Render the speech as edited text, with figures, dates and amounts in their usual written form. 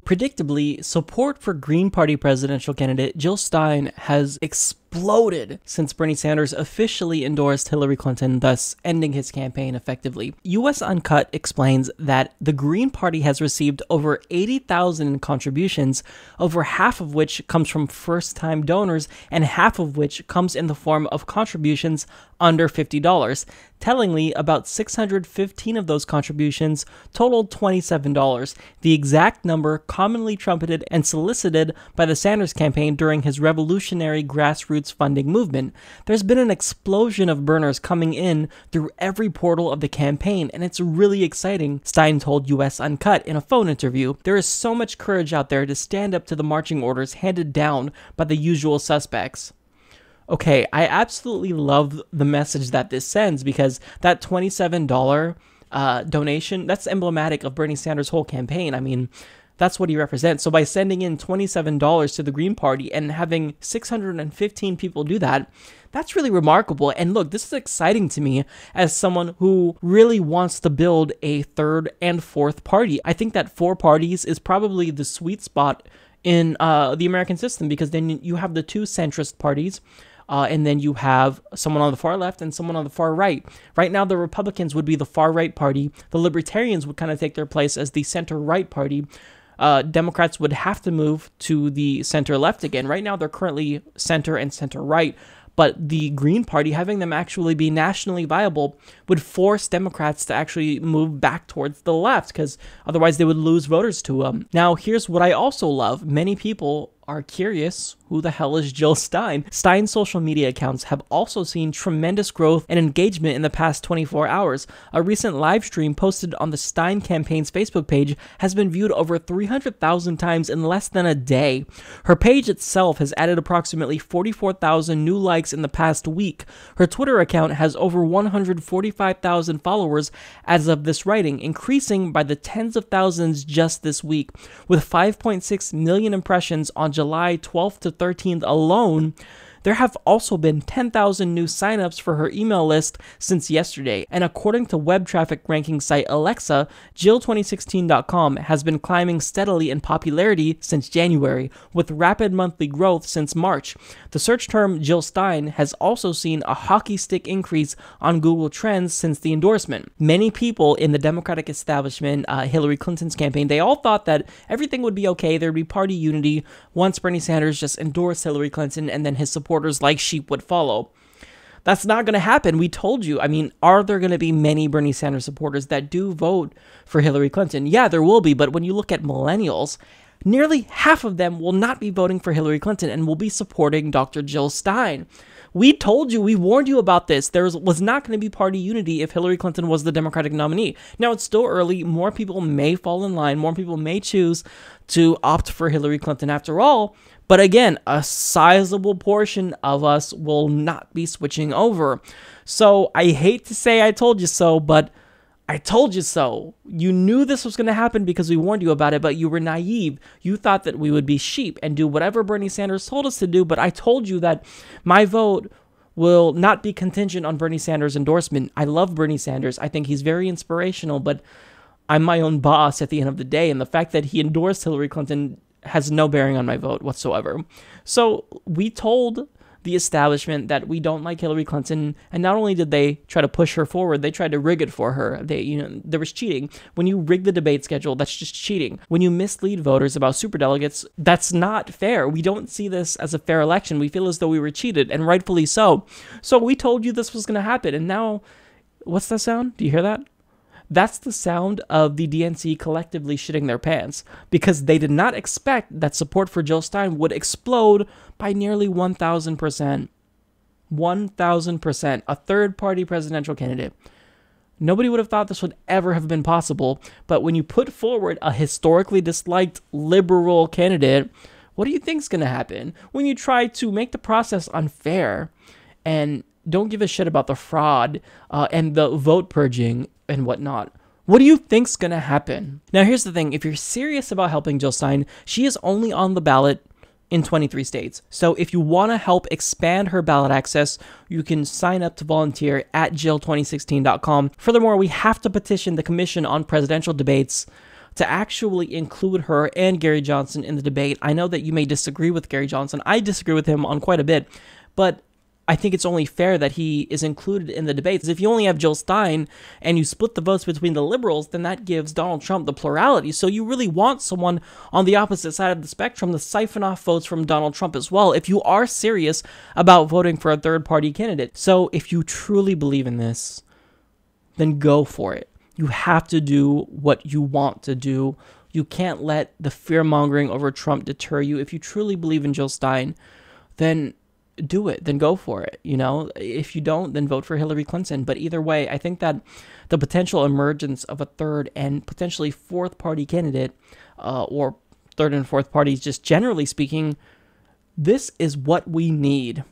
Predictably, support for Green Party presidential candidate Jill Stein has exploded since Bernie Sanders officially endorsed Hillary Clinton, thus ending his campaign effectively. US Uncut explains that the Green Party has received over 80,000 in contributions, over half of which comes from first-time donors and half of which comes in the form of contributions under $50. Tellingly, about 615 of those contributions totaled $27, the exact number commonly trumpeted and solicited by the Sanders campaign during his revolutionary grassroots funding movement. There's been an explosion of burners coming in through every portal of the campaign, and it's really exciting, Stein told US Uncut in a phone interview. There is so much courage out there to stand up to the marching orders handed down by the usual suspects. Okay, I absolutely love the message that this sends, because that $27 donation, that's emblematic of Bernie Sanders' whole campaign. I mean, that's what he represents. So by sending in $27 to the Green Party and having 615 people do that, that's really remarkable. And look, this is exciting to me as someone who really wants to build a third and fourth party. I think that 4 parties is probably the sweet spot in the American system, because then you have the 2 centrist parties, and then you have someone on the far left and someone on the far right. Right now, the Republicans would be the far right party. The Libertarians would kind of take their place as the center right party. Democrats would have to move to the center left again. Right now, they're currently center and center right. But the Green Party, having them actually be nationally viable, would force Democrats to actually move back towards the left, because otherwise they would lose voters to them. Now, here's what I also love. Many people are curious, who the hell is Jill Stein? Stein's social media accounts have also seen tremendous growth and engagement in the past 24 hours. A recent live stream posted on the Stein campaign's Facebook page has been viewed over 300,000 times in less than a day. Her page itself has added approximately 44,000 new likes in the past week. Her Twitter account has over 145,000 followers as of this writing, increasing by the tens of thousands just this week, with 5.6 million impressions on July 12th to 13th alone. There have also been 10,000 new signups for her email list since yesterday, and according to web traffic ranking site Alexa, Jill2016.com has been climbing steadily in popularity since January, with rapid monthly growth since March. The search term Jill Stein has also seen a hockey stick increase on Google Trends since the endorsement. Many people in the Democratic establishment, Hillary Clinton's campaign, they all thought that everything would be okay, there'd be party unity once Bernie Sanders just endorsed Hillary Clinton, and then his supporters like sheep would follow. That's not going to happen. We told you. I mean, are there going to be many Bernie Sanders supporters that do vote for Hillary Clinton? Yeah, there will be, but when you look at millennials, nearly half of them will not be voting for Hillary Clinton and will be supporting Dr. Jill Stein. We told you, we warned you about this. There was not going to be party unity if Hillary Clinton was the Democratic nominee. Now, it's still early. More people may fall in line. More people may choose to opt for Hillary Clinton after all. But again, a sizable portion of us will not be switching over. So I hate to say I told you so, but I told you so. You knew this was going to happen because we warned you about it, but you were naive. You thought that we would be sheep and do whatever Bernie Sanders told us to do, but I told you that my vote will not be contingent on Bernie Sanders' endorsement. I love Bernie Sanders. I think he's very inspirational, but I'm my own boss at the end of the day, and the fact that he endorsed Hillary Clinton has no bearing on my vote whatsoever. So we told the establishment that we don't like Hillary Clinton, and not only did they try to push her forward, they tried to rig it for her. There was cheating. When you rig the debate schedule, that's just cheating. When you mislead voters about superdelegates, that's not fair. We don't see this as a fair election. We feel as though we were cheated, and rightfully so. So we told you this was going to happen, and now, what's that sound? Do you hear that? That's the sound of the DNC collectively shitting their pants, because they did not expect that support for Jill Stein would explode by nearly 1,000%. 1,000%. A third-party presidential candidate. Nobody would have thought this would ever have been possible, but when you put forward a historically disliked liberal candidate, what do you think is going to happen? When you try to make the process unfair and don't give a shit about the fraud and the vote purging and whatnot, what do you think's going to happen? Now, here's the thing. If you're serious about helping Jill Stein, she is only on the ballot in 23 states. So if you want to help expand her ballot access, you can sign up to volunteer at Jill2016.com. Furthermore, we have to petition the Commission on Presidential Debates to actually include her and Gary Johnson in the debate. I know that you may disagree with Gary Johnson. I disagree with him on quite a bit, but I think it's only fair that he is included in the debates. If you only have Jill Stein and you split the votes between the liberals, then that gives Donald Trump the plurality. So you really want someone on the opposite side of the spectrum to siphon off votes from Donald Trump as well, if you are serious about voting for a third-party candidate. So if you truly believe in this, then go for it. You have to do what you want to do. You can't let the fear-mongering over Trump deter you. If you truly believe in Jill Stein, then do it, then go for it. If you don't, then vote for Hillary Clinton. But either way, I think that the potential emergence of a third and potentially fourth party candidate, or third and fourth parties, just generally speaking, this is what we need.